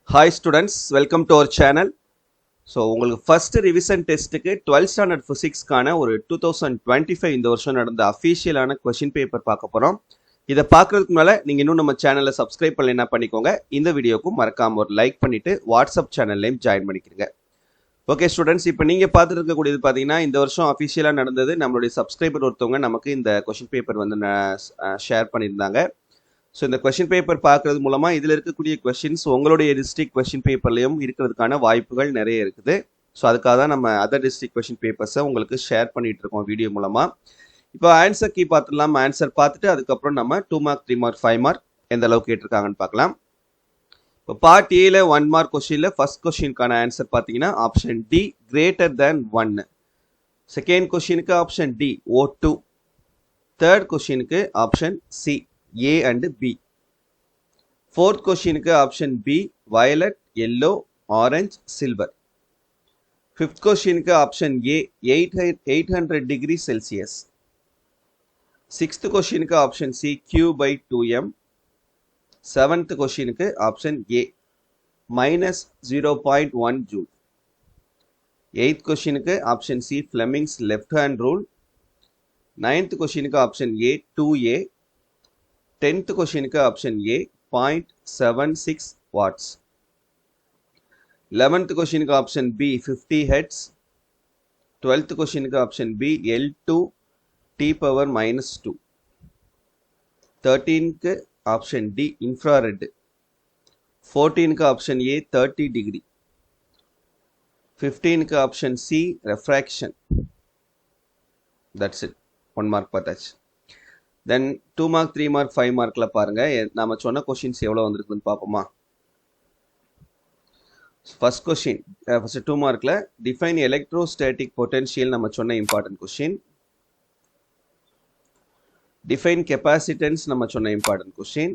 Hi students, welcome to our channel. So உங்களுக்கு first revision டெஸ்ட்டுக்கு 12th standard ஃபிசிக்ஸ்க்கான ஒரு 2025 இந்த வருஷம் நடந்த அஃபீஷியலான கொஷின் பேப்பர் பார்க்க போகிறோம். இதை பார்க்குறதுக்கு முன்னால் நீங்கள் இன்னும் நம்ம சேனலை சப்ஸ்கிரைப் பண்ணலைன்னா பண்ணிக்கோங்க. இந்த வீடியோக்கும் மறக்காமல் ஒரு லைக் பண்ணிவிட்டு வாட்ஸ்அப் சேனல்லையும் ஜாயின் பண்ணிக்கிறீங்க. ஓகே ஸ்டூடெண்ட்ஸ், இப்போ நீங்கள் பார்த்துட்டு இருக்கக்கூடியது பார்த்தீங்கன்னா இந்த வருஷம் அஃபீஷியலாக நடந்தது. நம்மளுடைய சப்ஸ்கிரைபர் ஒருத்தவங்க நமக்கு இந்த கொஷின் பேப்பர் வந்து ஷேர் பண்ணியிருந்தாங்க. ஸோ இந்த கொஷின் பேப்பர் பார்க்கறது மூலமாக இதில் இருக்கக்கூடிய கொஷின்ஸ் உங்களுடைய டிஸ்ட்ரிக்ட் கொஷின் பேப்பர்லையும் இருக்கிறதுக்கான வாய்ப்புகள் நிறைய இருக்குது. ஸோ அதுக்காக தான் நம்ம அதர் டிஸ்ட்ரிக்ட் கொஷின் பேப்பர்ஸை உங்களுக்கு ஷேர் பண்ணிட்டு இருக்கோம் வீடியோ மூலமாக. இப்போ ஆன்சர் கீ பார்த்துடலாம். ஆன்சர் பார்த்துட்டு அதுக்கப்புறம் நம்ம 2 மார்க் 3 மார்க் 5 மார்க் எந்த அளவுக்கு கேட்டிருக்காங்கன்னு பார்க்கலாம். இப்போ பார்ட் ஏல 1 மார்க் கொஷினில் ஃபர்ஸ்ட் கொஷினுக்கான ஆன்சர் பார்த்தீங்கன்னா option D greater than 1. Second கொஷினுக்கு ஆப்ஷன் டி O2. தேர்ட் கொஷினுக்கு option C A and B. Fourth question க்கு option B violet, yellow, orange, silver. Fifth question க்கு option A 800 degrees Celsius. Sixth question க்கு option C Q by 2m. Seventh question க்கு option A minus 0.1 joule. Eighth question க்கு option C Fleming's left hand rule. Ninth question க்கு option A 2A. 10th question க்கு option A 0.76 watts. 11th question க்கு option B 50 hertz. 12th question க்கு option B L2 T power minus 2. 13th க்கு option D infrared. 14th க்கு option A 30 degree. 15th க்கு option C refraction. That's it. 1 mark பார்த்தாச்சு. தென் 2 mark 3 mark 5 மார்க்கில் பாருங்கள் நம்ம சொன்ன கொஷின்ஸ் எவ்வளோ வந்திருக்குன்னு பார்ப்போமா. ஃபர்ஸ்ட் கொஷின் ஃபர்ஸ்ட் 2 மார்க்கில் டிஃபைன் எலக்ட்ரோஸ்டாட்டிக் பொட்டன்ஷியல் நம்ம சொன்ன இம்பார்ட்டன்ட் கொஷின். டிஃபைன் கெப்பாசிட்டன்ஸ் நம்ம சொன்ன important question.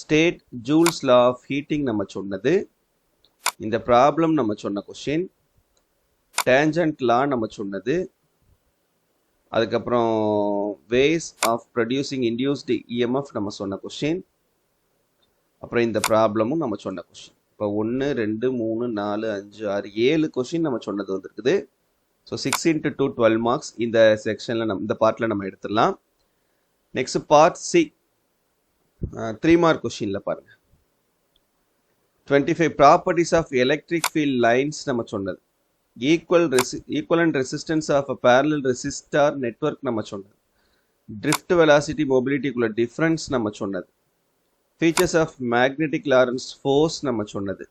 State Joule's law of heating நம்ம சொன்னது. இந்த ப்ராப்ளம் நம்ம சொன்ன கொஷின். டேஞ்சன்ட் லா நம்ம சொன்னது. அதுக்கப்புறம் ways of producing induced EMF நம்ம சொன்ன கொஷின். அப்புறம் இந்த ப்ராப்ளமும் நம்ம சொன்ன கொஷின். இப்போ 1 2 3 4 5 6 7 கொஷின் நம்ம சொன்னது வந்துருக்குது. ஸோ 6 × 2 12 மார்க்ஸ் இந்த செக்ஷனில் இந்த பார்ட்டில் நம்ம எடுத்துடலாம். நெக்ஸ்ட் பார்ட் சி 3 மார்க் கொஷினில் பாருங்கள். 25 properties of electric field lines நம்ம சொன்னது. equivalent resistance of a parallel resistor network நம்ம சொன்னது. drift velocity mobility குள்ள difference நம்ம சொன்னது. features of magnetic Lorentz force நம்ம சொன்னது.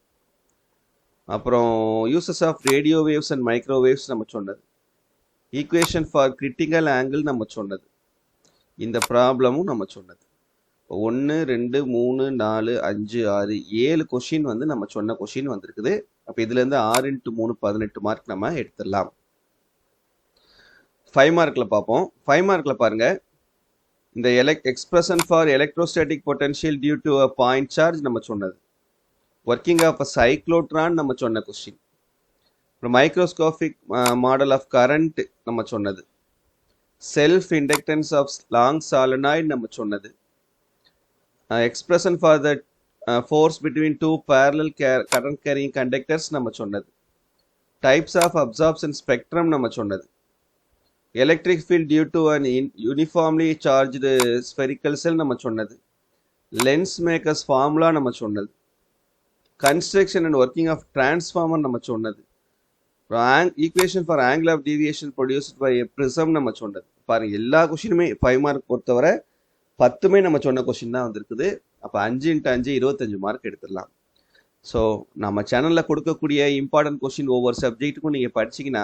அப்புறம் uses of radio waves and microwaves நம்ம சொன்னது. equation for critical angle நம்ம சொன்னது. இந்த ப்ராப்ளமும் நம்ம சொன்னது. 1 2 3 4 5 6 7 கொஷின் வந்து நம்ம சொன்ன கொஷின் வந்திருக்குது. அப்போ இதுலேருந்து 6 × 3 18 மார்க் நம்ம எடுத்துடலாம். 5 மார்க்கில் பார்ப்போம். 5 மார்க்கில் பாருங்க, இந்த expression for electrostatic potential due to a point charge நம்ம சொன்னது. ஒர்க்கிங் ஆஃப் அ சைக்ளோட்ரான் நம்ம சொன்ன கொஸ்டின். அப்புறம் மைக்ரோஸ்கோபிக் மாடல் ஆஃப் கரண்ட் நம்ம சொன்னது. செல்ஃப் இண்டக்டன்ஸ் ஆஃப் லாங் சாலனாய்டு நம்ம சொன்னது. Expression for the force between two parallel current carrying conductors நம்ம சொன்னது. டைப்ஸ் ஆஃப் அப்சார்ப்ஷன் ஸ்பெக்ட்ரம் நம்ம சொன்னது. Electric field due to an uniformly charged spherical shell நம்ம சொன்னது. லென்ஸ் மேக்கர்ஸ் ஃபார்முலா நம்ம சொன்னது. Construction and working of transformer நம்ம சொன்னது. Equation for angle of deviation produced by a prism நம்ம சொன்னது. பாருங்க, எல்லா கொஷினுமே 5 மார்க் பொறுத்தவரை 10மே நம்ம சொன்ன கொஷின் தான் வந்திருக்குது. அப்போ 5 × 5 25 மார்க் எடுத்துடலாம். ஸோ நம்ம சேனலில் கொடுக்கக்கூடிய இம்பார்ட்டன்ட் கொஷின் ஒவ்வொரு சப்ஜெக்ட்டுக்கும் நீங்கள் படிச்சிங்கன்னா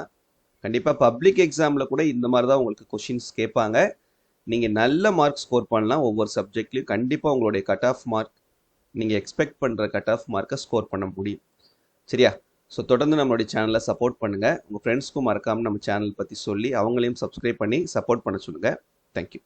கண்டிப்பாக பப்ளிக் எக்ஸாமில் கூட இந்த மாதிரி தான் உங்களுக்கு கொஷின்ஸ் கேட்பாங்க. நீங்கள் நல்ல மார்க் ஸ்கோர் பண்ணலாம். ஒவ்வொரு சப்ஜெக்ட்லையும் கண்டிப்பாக உங்களுடைய கட் ஆஃப் மார்க் நீங்கள் எக்ஸ்பெக்ட் பண்ணுற கட் ஆஃப் மார்க்கை ஸ்கோர் பண்ண முடியும். சரியா? ஸோ தொடர்ந்து நம்மளுடைய சேனலை சப்போர்ட் பண்ணுங்கள். உங்கள் ஃப்ரெண்ட்ஸ்க்கும் மறக்காமல் நம்ம சேனல் பற்றி சொல்லி அவங்களையும் சப்ஸ்கிரைப் பண்ணி சப்போர்ட் பண்ண சொல்லுங்கள். தேங்க்யூ.